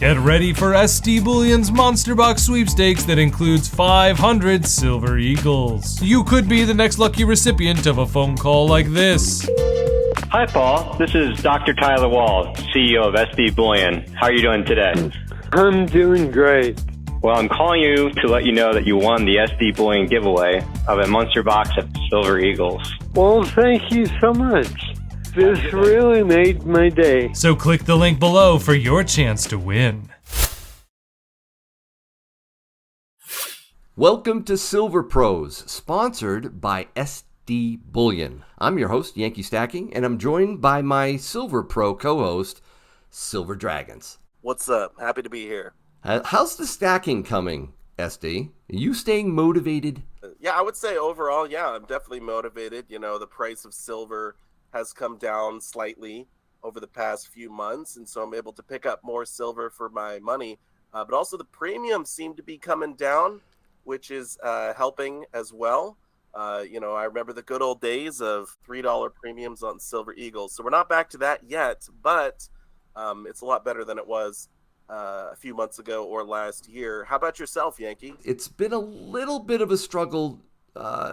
Get ready for SD Bullion's Monster Box sweepstakes that includes 500 Silver Eagles. You could be the next lucky recipient of a phone call like this. Hi, Paul. This is Dr. Tyler Wall, CEO of SD Bullion. How are you doing today? I'm doing great. Well, I'm calling you to let you know that you won the SD Bullion giveaway of a Monster Box of Silver Eagles. Well, thank you so much. This really made my day. So click the link below for your chance to win. Welcome to Silver Pros, sponsored by SD Bullion. I'm your host, Yankee Stacking, and I'm joined by my Silver Pro co-host, Silver Dragons. What's up? Happy to be here. How's the stacking coming, SD? Are you staying motivated? Yeah, I would say overall, yeah, I'm definitely motivated. You know, the price of silver has come down slightly over the past few months, and so I'm able to pick up more silver for my money. But also the premiums seem to be coming down, which is helping as well. You know, I remember the good old days of $3 premiums on Silver Eagles. So we're not back to that yet, but it's a lot better than it was a few months ago or last year. How about yourself, Yankee? It's been a little bit of a struggle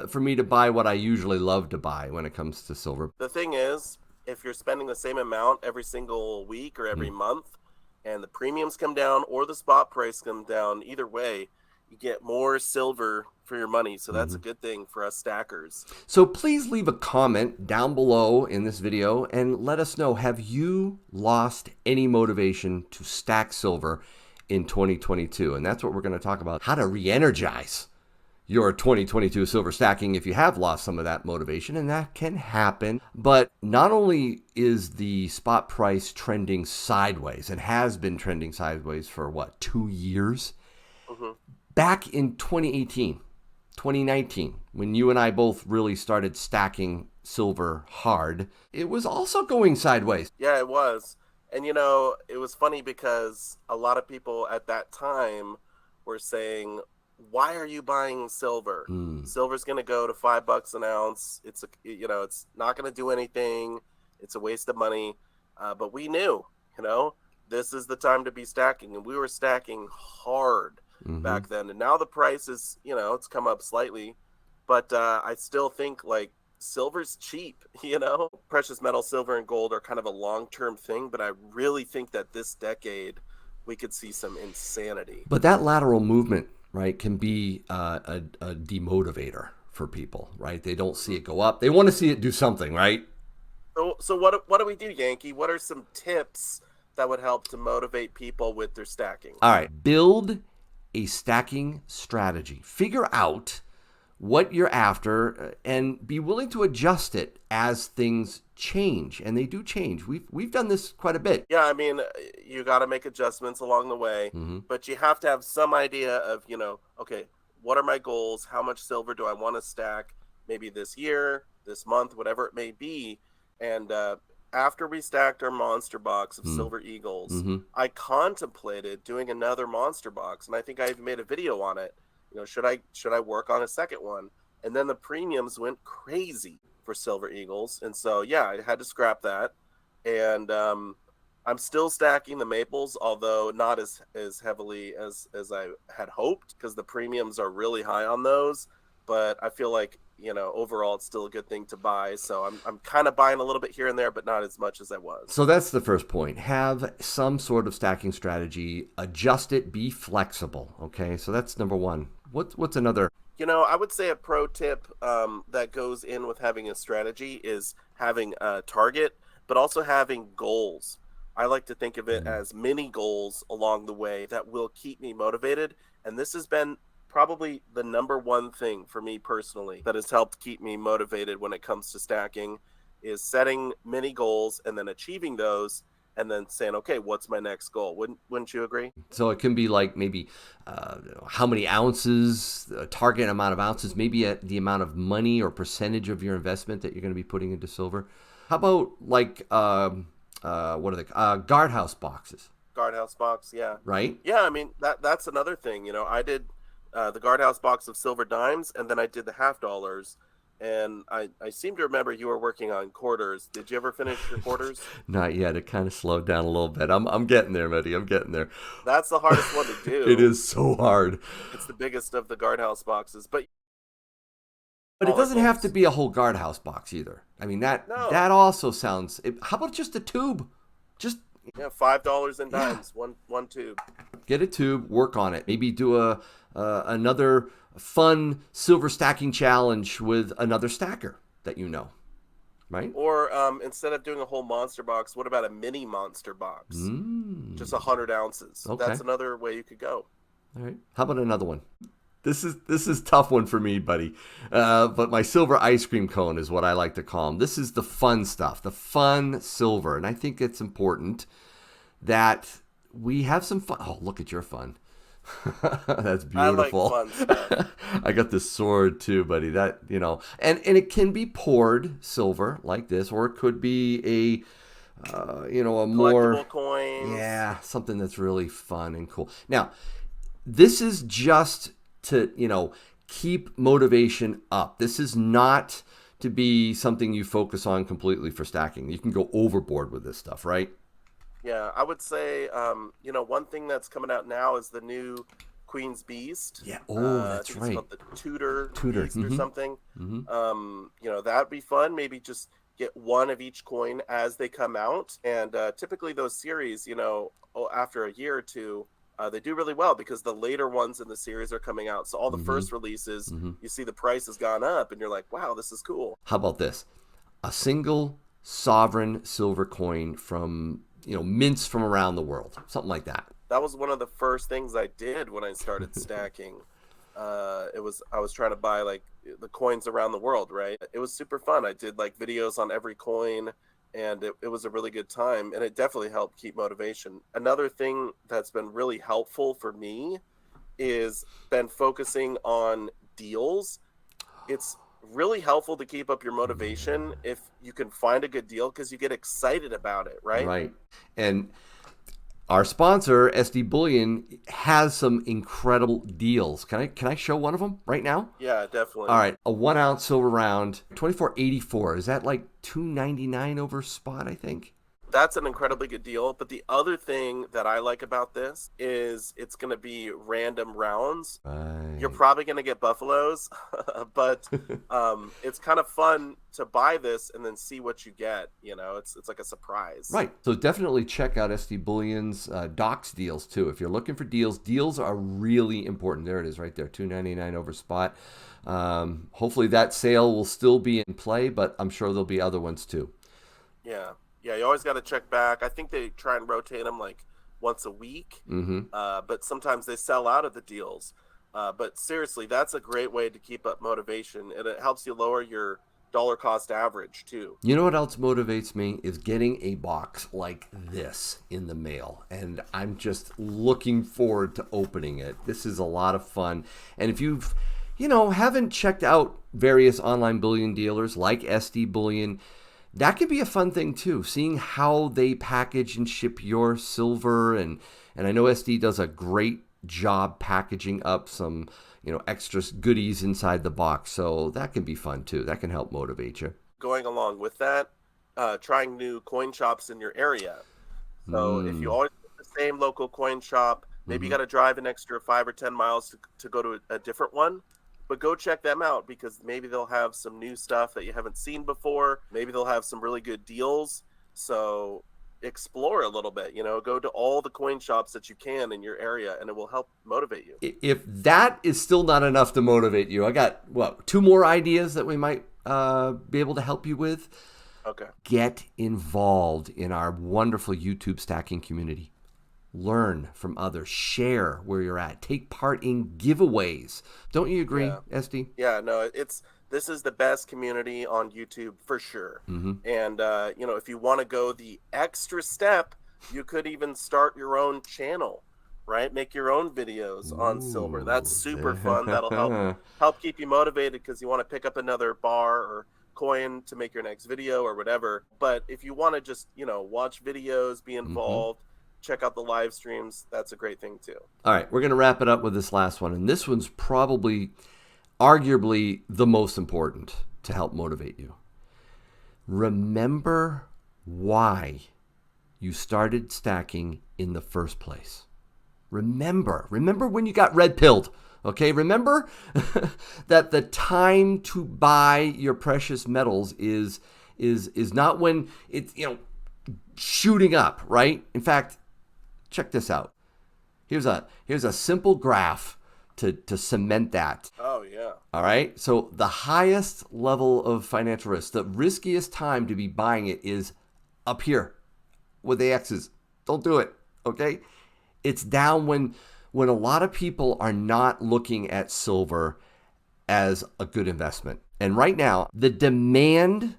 for me to buy what I usually love to buy when it comes to silver. The thing is, if you're spending the same amount every single week or every month, and the premiums come down or the spot price come down, either way, you get more silver for your money. So that's a good thing for us stackers. So please leave a comment down below in this video and let us know, have you lost any motivation to stack silver in 2022? And that's what we're going to talk about, how to re-energize your 2022 silver stacking if you have lost some of that motivation, and that can happen. But not only is the spot price trending sideways, and has been trending sideways for what, 2 years? Back in 2018, 2019, when you and I both really started stacking silver hard, it was also going sideways. Yeah, it was. And you know, it was funny because a lot of people at that time were saying, why are you buying silver? Silver's going to go to $5 an ounce. It's it's not going to do anything. It's a waste of money. But we knew, this is the time to be stacking, and we were stacking hard back then. And now the price is, it's come up slightly, but I still think like silver's cheap. Precious metal, silver and gold are kind of a long-term thing, but I really think that this decade we could see some insanity. But that lateral movement, right, can be a demotivator for people, right? They don't see it go up. They want to see it do something, right? So what do we do, Yankee? What are some tips that would help to motivate people with their stacking? All right, build a stacking strategy. Figure out what you're after and be willing to adjust it as things change, and they do change. We've done this quite a bit. Yeah, I mean, you got to make adjustments along the way, but you have to have some idea of, okay, what are my goals? How much silver do I want to stack? Maybe this year, this month, whatever it may be. And after we stacked our monster box of Silver Eagles, I contemplated doing another monster box, and I think I even made a video on it. Should I work on a second one? And then the premiums went crazy for Silver Eagles, and so yeah, I had to scrap that. And I'm still stacking the maples, although not as heavily as I had hoped, because the premiums are really high on those. But I feel like, overall it's still a good thing to buy. So I'm kind of buying a little bit here and there, but not as much as I was. So that's the first point. Have some sort of stacking strategy. Adjust it. Be flexible. Okay, so that's number one. What's another? I would say a pro tip that goes in with having a strategy is having a target, but also having goals. I like to think of it as mini goals along the way that will keep me motivated. And this has been probably the number one thing for me personally that has helped keep me motivated when it comes to stacking, is setting mini goals and then achieving those, and then saying, okay, what's my next goal? Wouldn't you agree? So it can be like maybe how many ounces, a target amount of ounces, maybe the amount of money or percentage of your investment that you're going to be putting into silver. How about like, what are they? Guardhouse boxes. Guardhouse box, yeah. Right? Yeah, I mean, that's another thing. I did the guardhouse box of silver dimes, and then I did the $50, And I seem to remember you were working on quarters. Did you ever finish your quarters? Not yet. It kind of slowed down a little bit. I'm getting there, buddy. I'm getting there. That's the hardest one to do. It is so hard. It's the biggest of the guardhouse boxes, but it doesn't have to be a whole guardhouse box either. I mean, that also sounds... How about just a tube? Just... Yeah, $5 and dimes, one tube. Get a tube, work on it. Maybe do another fun silver stacking challenge with another stacker that you know, right? Or instead of doing a whole monster box, what about a mini monster box? Just 100 ounces. Okay. That's another way you could go. All right. How about another one? This is tough one for me, buddy. But my silver ice cream cone is what I like to call them. This is the fun stuff, the fun silver. And I think it's important that we have some fun. Oh, look at your fun. That's beautiful. I like fun stuff. I got this sword too, buddy. That, and it can be poured silver like this, or it could be a more coins. Yeah, something that's really fun and cool. Now, this is just to, keep motivation up. This is not to be something you focus on completely for stacking. You can go overboard with this stuff, right? Yeah, I would say, one thing that's coming out now is the new Queen's Beast. Yeah, that's I think right. It's called the Tudor Beast or something. That'd be fun. Maybe just get one of each coin as they come out. And typically those series, after a year or two, they do really well because the later ones in the series are coming out. So all the first releases, you see the price has gone up and you're like, wow, this is cool. How about this? A single sovereign silver coin from, mints from around the world. Something like that. That was one of the first things I did when I started stacking. I was trying to buy like the coins around the world, right? It was super fun. I did like videos on every coin. And it was a really good time, and it definitely helped keep motivation. Another thing that's been really helpful for me is been focusing on deals. It's really helpful to keep up your motivation if you can find a good deal because you get excited about it, right? Right. And our sponsor, SD Bullion, has some incredible deals. Can I show one of them right now? Yeah, definitely. All right, a 1 ounce silver round, $24.84. Is that like $2.99 over spot? I think. That's an incredibly good deal. But the other thing that I like about this is it's going to be random rounds. Right. You're probably going to get buffaloes, but it's kind of fun to buy this and then see what you get. It's like a surprise. Right. So definitely check out SD Bullion's Docs deals too. If you're looking for deals, deals are really important. There it is right there, $2.99 over spot. Hopefully that sale will still be in play, but I'm sure there'll be other ones too. Yeah. Yeah, you always got to check back. I think they try and rotate them like once a week, but sometimes they sell out of the deals. But seriously, that's a great way to keep up motivation, and it helps you lower your dollar cost average too. You know what else motivates me is getting a box like this in the mail, and I'm just looking forward to opening it. This is a lot of fun, and if you've haven't checked out various online bullion dealers like SD Bullion, that could be a fun thing too, seeing how they package and ship your silver. And I know SD does a great job packaging up some, extra goodies inside the box. So that can be fun too. That can help motivate you. Going along with that, trying new coin shops in your area. So if you always go to the same local coin shop, maybe you got to drive an extra 5 or 10 miles to go to a different one. But go check them out because maybe they'll have some new stuff that you haven't seen before. Maybe they'll have some really good deals. So explore a little bit, go to all the coin shops that you can in your area, and it will help motivate you. If that is still not enough to motivate you, I got, 2 more ideas that we might be able to help you with. Okay. Get involved in our wonderful YouTube stacking community. Learn from others, share where you're at, take part in giveaways. Don't you agree, SD? Yeah, no, this is the best community on YouTube for sure. And if you want to go the extra step, you could even start your own channel, right? Make your own videos on silver. That's super fun. That'll help keep you motivated because you want to pick up another bar or coin to make your next video or whatever. But if you want to just watch videos, be involved, check out the live streams, that's a great thing too. All right, we're going to wrap it up with this last one. And this one's probably, arguably, the most important to help motivate you. Remember why you started stacking in the first place. Remember when you got red pilled. Okay, remember that the time to buy your precious metals is not when it's shooting up, right? In fact, check this out. Here's a simple graph to cement that. Oh yeah. All right. So the highest level of financial risk, the riskiest time to be buying it is up here with the X's. Don't do it. Okay. It's down when a lot of people are not looking at silver as a good investment. And right now, the demand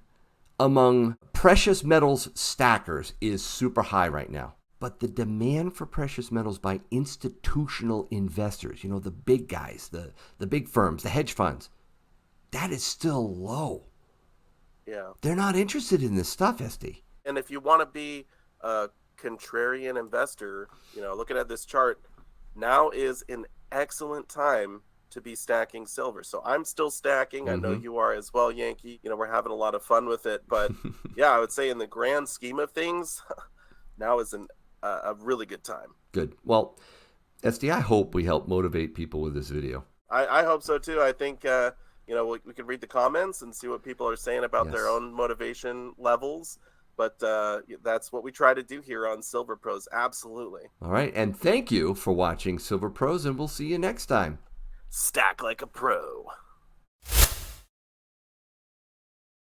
among precious metals stackers is super high right now. But the demand for precious metals by institutional investors, the big guys, the big firms, the hedge funds, that is still low. Yeah. They're not interested in this stuff, SD. And if you want to be a contrarian investor, looking at this chart, now is an excellent time to be stacking silver. So I'm still stacking. Mm-hmm. I know you are as well, Yankee. We're having a lot of fun with it. But yeah, I would say in the grand scheme of things, now is a really good time. Good. Well, SD, I hope we help motivate people with this video. I hope so too. I think, we can read the comments and see what people are saying about their own motivation levels. But that's what we try to do here on Silver Pros. Absolutely. All right. And thank you for watching Silver Pros, and we'll see you next time. Stack like a pro.